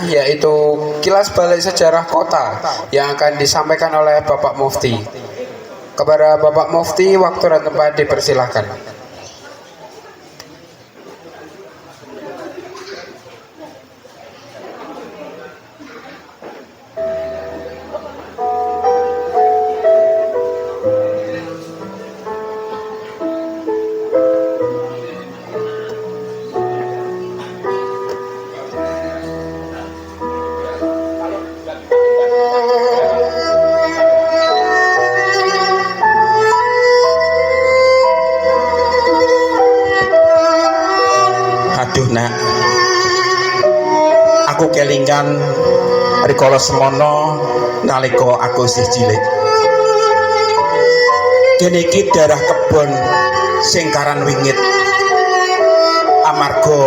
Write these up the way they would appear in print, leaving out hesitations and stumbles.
yaitu kilas balik sejarah kota yang akan disampaikan oleh Bapak Mufti. Kepada Bapak Mufti, waktu dan tempat dipersilahkan. Aduh nak, aku kelingan rikala semono nalika aku isih cilik. Kene iki daerah kebon sing karan wingit. Amarga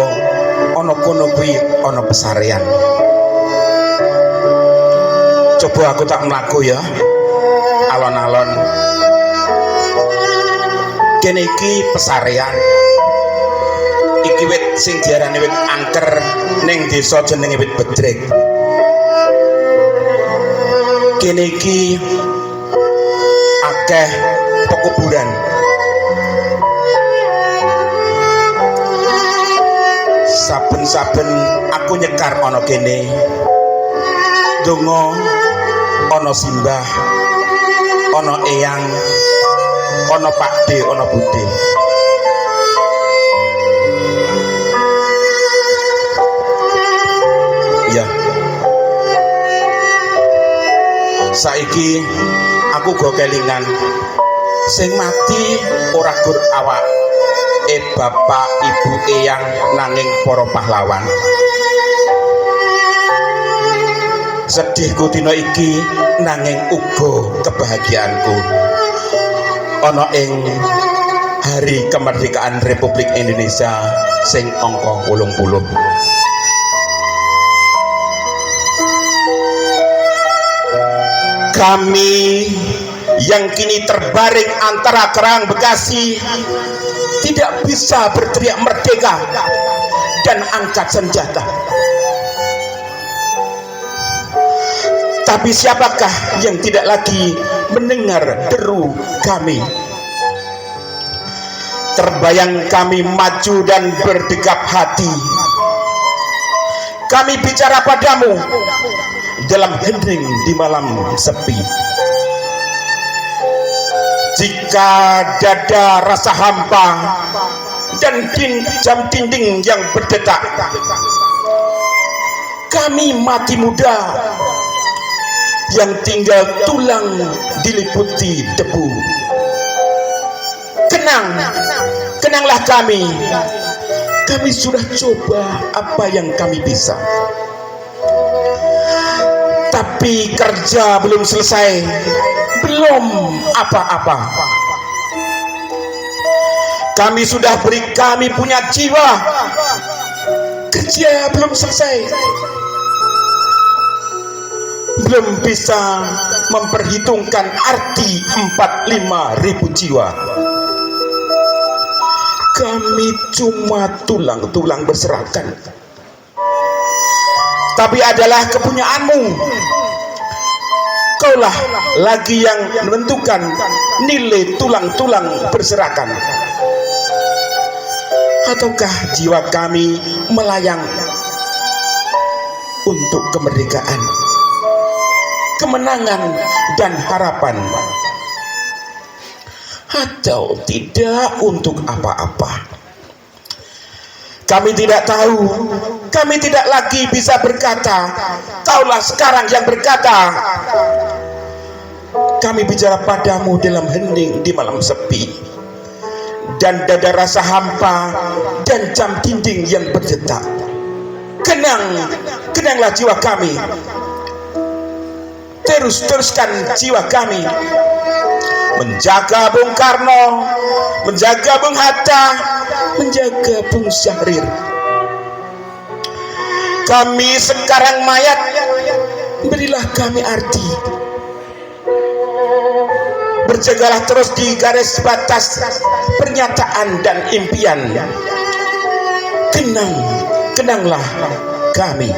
ana kono kuwi ana pesarean. Coba aku tak mlaku ya. Alon-alon. Kene iki pesarean. Iki wit sing diarani wit angker ning desa jenenge wit bedrek. Kene iki akeh pekuburan. Saben-saben aku nyekar ana kene. Donga ana simbah, ana eyang, ana pakde, ana bude. Ya. Saiki aku go kelingan sing mati ora gur awak bapak ibu eyang nanging para pahlawan. Sedihku dina iki nanging uga kebahagiaanku ana ing hari kemerdekaan Republik Indonesia sing angka 80. Kami yang kini terbaring antara kerang Bekasi tidak bisa berteriak merdeka dan angkat senjata. Tapi siapakah yang tidak lagi mendengar deru kami? Terbayang kami maju dan berdegap hati. Kami bicara padamu dalam hening di malam sepi. Jika dada rasa hampa dan jam dinding yang berdetak, kami mati muda yang tinggal tulang diliputi debu. Kenanglah kami sudah coba apa yang kami bisa. Tapi kerja belum selesai, belum apa-apa. Kami sudah beri, kami punya jiwa, kerja belum selesai, belum bisa memperhitungkan arti 45.000 jiwa. Kami cuma tulang-tulang berserakan. Tapi adalah kepunyaanmu. Kaulah lagi yang menentukan nilai tulang-tulang berserakan. Ataukah jiwa kami melayang untuk kemerdekaan, kemenangan dan harapan, atau tidak untuk apa-apa? Kami tidak tahu. Kami tidak lagi bisa berkata. Kaulah sekarang yang berkata. Kami bicara padamu dalam hening di malam sepi, dan dada rasa hampa dan jam dinding yang berdetak. Kenanglah jiwa kami. Teruskan jiwa kami menjaga Bung Karno, menjaga Bung Hatta, menjaga Bung Syahrir. Kami sekarang mayat, berilah kami arti. Berjagalah terus di garis batas pernyataan dan impian. Kenanglah kami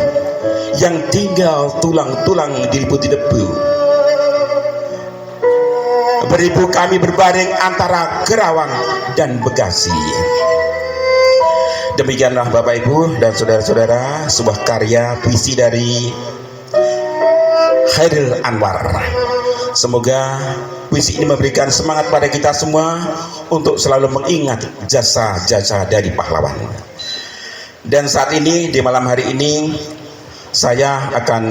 yang tinggal tulang-tulang diliputi debu. Beribu kami berbaring antara Kerawang dan Bekasi. Demikianlah Bapak Ibu dan saudara-saudara, sebuah karya puisi dari Khairil Anwar. Semoga puisi ini memberikan semangat pada kita semua untuk selalu mengingat jasa-jasa dari pahlawan. Dan saat ini, di malam hari ini, saya akan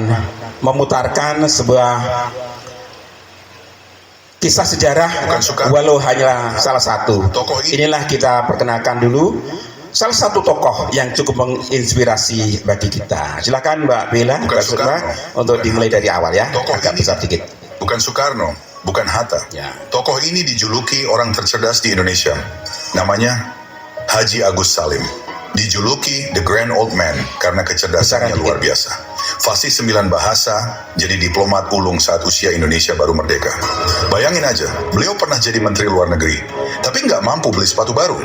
memutarkan sebuah kisah sejarah, walau hanya salah satu. Inilah kita perkenalkan dulu salah satu tokoh yang cukup menginspirasi bagi kita. Silakan Mbak Bella, Mbak Sukma, untuk dimulai dari awal ya. Agak besar sedikit. Bukan Soekarno, bukan Hatta. Ya. Tokoh ini dijuluki orang tercerdas di Indonesia. Namanya Haji Agus Salim. Dijuluki The Grand Old Man karena kecerdasannya luar biasa. Fasih 9 bahasa, jadi diplomat ulung saat usia Indonesia baru merdeka. Bayangin aja, beliau pernah jadi menteri luar negeri, tapi nggak mampu beli sepatu baru.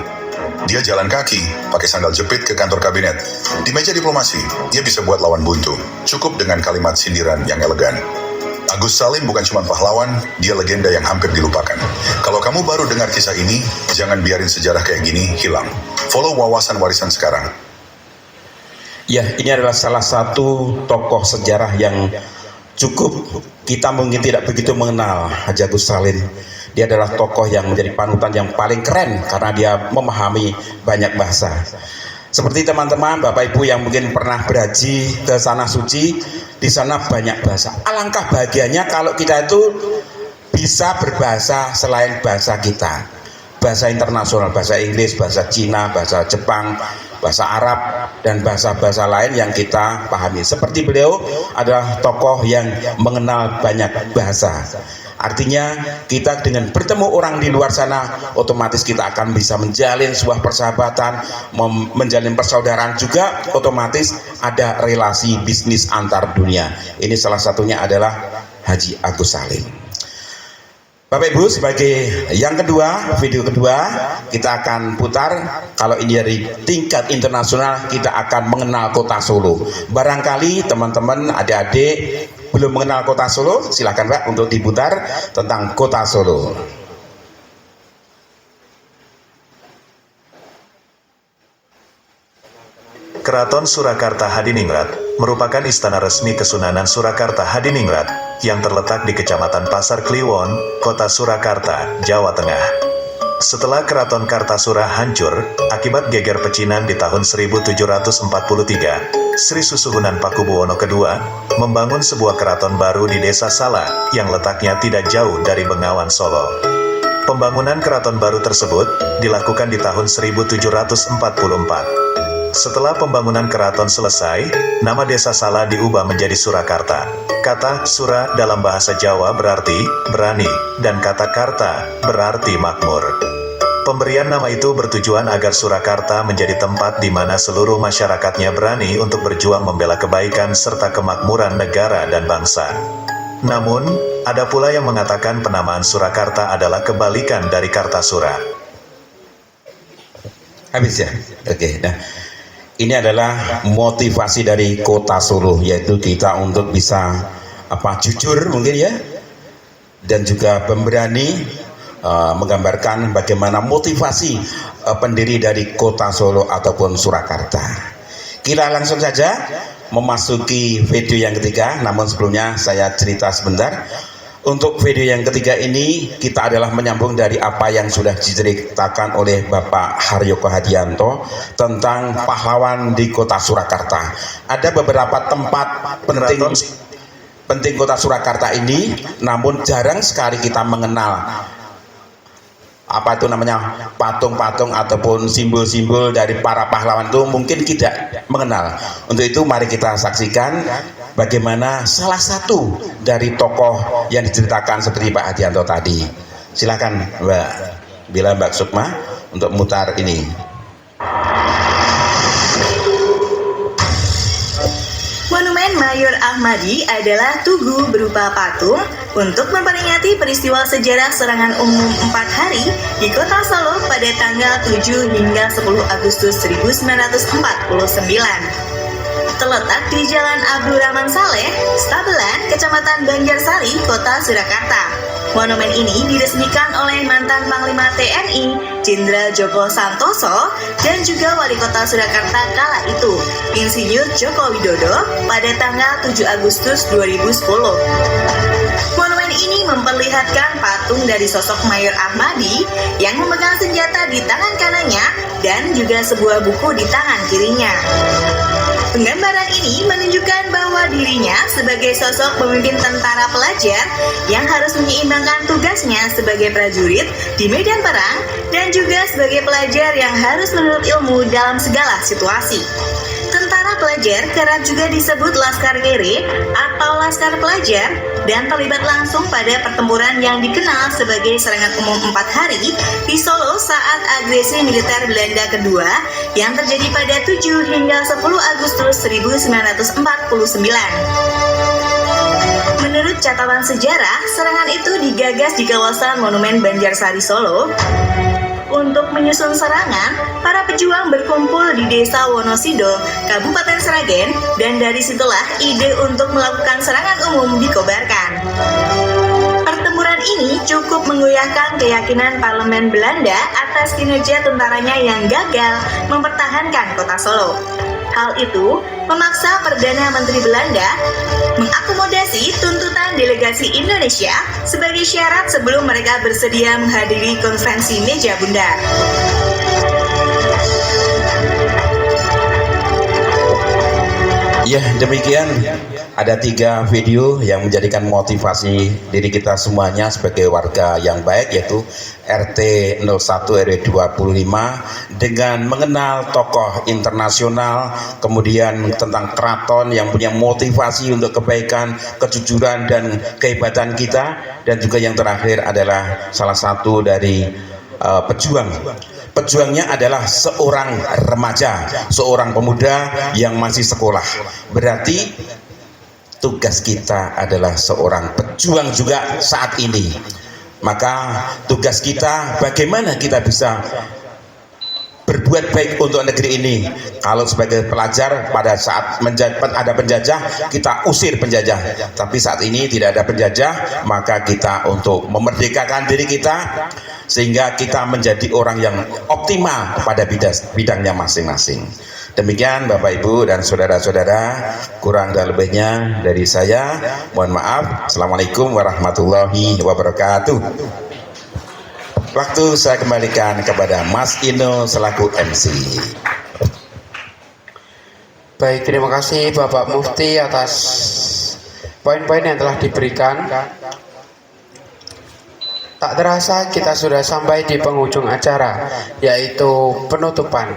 Dia jalan kaki, pakai sandal jepit ke kantor kabinet. Di meja diplomasi, dia bisa buat lawan buntu. Cukup dengan kalimat sindiran yang elegan. Agus Salim bukan cuma pahlawan, dia legenda yang hampir dilupakan. Kalau kamu baru dengar kisah ini, jangan biarin sejarah kayak gini hilang. Follow Wawasan Warisan sekarang. Ya, ini adalah salah satu tokoh sejarah yang cukup kita mungkin tidak begitu mengenal Haji Agus Salim. Dia adalah tokoh yang menjadi panutan yang paling keren karena dia memahami banyak bahasa. Seperti teman-teman, Bapak Ibu yang mungkin pernah berhaji ke Tanah Suci, di sana banyak bahasa. Alangkah bahagianya kalau kita itu bisa berbahasa selain bahasa kita. Bahasa internasional, bahasa Inggris, bahasa Cina, bahasa Jepang, bahasa Arab, dan bahasa-bahasa lain yang kita pahami. Seperti beliau adalah tokoh yang mengenal banyak bahasa. Artinya kita dengan bertemu orang di luar sana, otomatis kita akan bisa menjalin sebuah persahabatan, menjalin persaudaraan, juga otomatis ada relasi bisnis antar dunia. Ini salah satunya adalah Haji Agus Salim. Bapak Ibu, sebagai yang kedua, video kedua, kita akan putar. Kalau ini dari tingkat internasional, kita akan mengenal kota Solo. Barangkali teman-teman, adik-adik belum mengenal kota Solo, silakan Pak untuk diputar tentang kota Solo. Keraton Surakarta Hadiningrat merupakan istana resmi Kesunanan Surakarta Hadiningrat yang terletak di Kecamatan Pasar Kliwon, Kota Surakarta, Jawa Tengah. Setelah Keraton Kartasura hancur akibat geger pecinan di tahun 1743, Sri Susuhunan Pakubuwono II membangun sebuah keraton baru di Desa Sala yang letaknya tidak jauh dari Bengawan Solo. Pembangunan keraton baru tersebut dilakukan di tahun 1744. Setelah pembangunan keraton selesai, nama Desa Sala diubah menjadi Surakarta. Kata Sura dalam bahasa Jawa berarti berani, dan kata Karta berarti makmur. Pemberian nama itu bertujuan agar Surakarta menjadi tempat di mana seluruh masyarakatnya berani untuk berjuang membela kebaikan serta kemakmuran negara dan bangsa. Namun, ada pula yang mengatakan penamaan Surakarta adalah kebalikan dari Kartasura. Habis ya? Oke, nah. Ini adalah motivasi dari kota Solo, yaitu kita untuk bisa jujur mungkin ya, dan juga pemberani, menggambarkan bagaimana motivasi pendiri dari kota Solo ataupun Surakarta. Kita langsung saja memasuki video yang ketiga, namun sebelumnya saya cerita sebentar. Untuk video yang ketiga ini kita adalah menyambung dari apa yang sudah diceritakan oleh Bapak Haryoko Hadianto tentang pahlawan di kota Surakarta. Ada beberapa tempat penting kota Surakarta ini, namun jarang sekali kita mengenal patung-patung ataupun simbol-simbol dari para pahlawan itu mungkin tidak mengenal. Untuk itu mari kita saksikan bagaimana salah satu dari tokoh yang diceritakan seperti Pak Hadianto tadi. Silakan Mbak Bila, Mbak Sukma untuk mutar ini. Monumen Mayor Ahmadi adalah tugu berupa patung untuk memperingati peristiwa sejarah serangan umum 4 hari di kota Solo pada tanggal 7 hingga 10 Agustus 1949. terletak di Jalan Abdurrahman Saleh, Stabelan, Kecamatan Banjarsari, Kota Surakarta. Monumen ini diresmikan oleh mantan Panglima TNI, Jenderal Joko Santoso, dan juga Wali Kota Surakarta kala itu, Insinyur Joko Widodo, pada tanggal 7 Agustus 2010. Monumen ini memperlihatkan patung dari sosok Mayor Ahmadi yang memegang senjata di tangan kanannya dan juga sebuah buku di tangan kirinya. Penggambaran ini menunjukkan bahwa dirinya sebagai sosok pemimpin tentara pelajar yang harus menyeimbangkan tugasnya sebagai prajurit di medan perang dan juga sebagai pelajar yang harus menuntut ilmu dalam segala situasi. Tentara pelajar kerap juga disebut Laskar Kere atau Laskar Pelajar dan terlibat langsung pada pertempuran yang dikenal sebagai serangan umum 4 hari di Solo saat agresi militer Belanda kedua yang terjadi pada 7 hingga 10 Agustus 1949. Menurut catatan sejarah, serangan itu digagas di kawasan Monumen Banjarsari Solo. Untuk menyusun serangan, para pejuang berkumpul di Desa Wonosidol, Kabupaten Sragen, dan dari situlah ide untuk melakukan serangan umum dikobarkan. Pertempuran ini cukup menggoyahkan keyakinan parlemen Belanda atas kinerja tentaranya yang gagal mempertahankan kota Solo. Hal itu memaksa Perdana Menteri Belanda mengakomodasi tuntutan delegasi Indonesia sebagai syarat sebelum mereka bersedia menghadiri konferensi meja bundar. Ya, demikian ada 3 video yang menjadikan motivasi diri kita semuanya sebagai warga yang baik, yaitu RT 01 RW 25 dengan mengenal tokoh internasional, kemudian tentang keraton yang punya motivasi untuk kebaikan, kejujuran dan kehebatan kita, dan juga yang terakhir adalah salah satu dari pejuangnya adalah seorang remaja, seorang pemuda yang masih sekolah. Berarti tugas kita adalah seorang pejuang juga saat ini. Maka tugas kita bagaimana kita bisa berbuat baik untuk negeri ini. Kalau sebagai pelajar pada saat ada penjajah, kita usir penjajah. Tapi saat ini tidak ada penjajah, maka kita untuk memerdekakan diri kita sehingga kita menjadi orang yang optimal pada bidangnya masing-masing. Demikian Bapak Ibu dan saudara-saudara, kurang dan lebihnya dari saya mohon maaf. Assalamualaikum warahmatullahi wabarakatuh. Waktu saya kembalikan kepada Mas Ino selaku MC. Baik, terima kasih Bapak Mufti atas poin-poin yang telah diberikan. Tak terasa kita sudah sampai di penghujung acara, yaitu penutupan.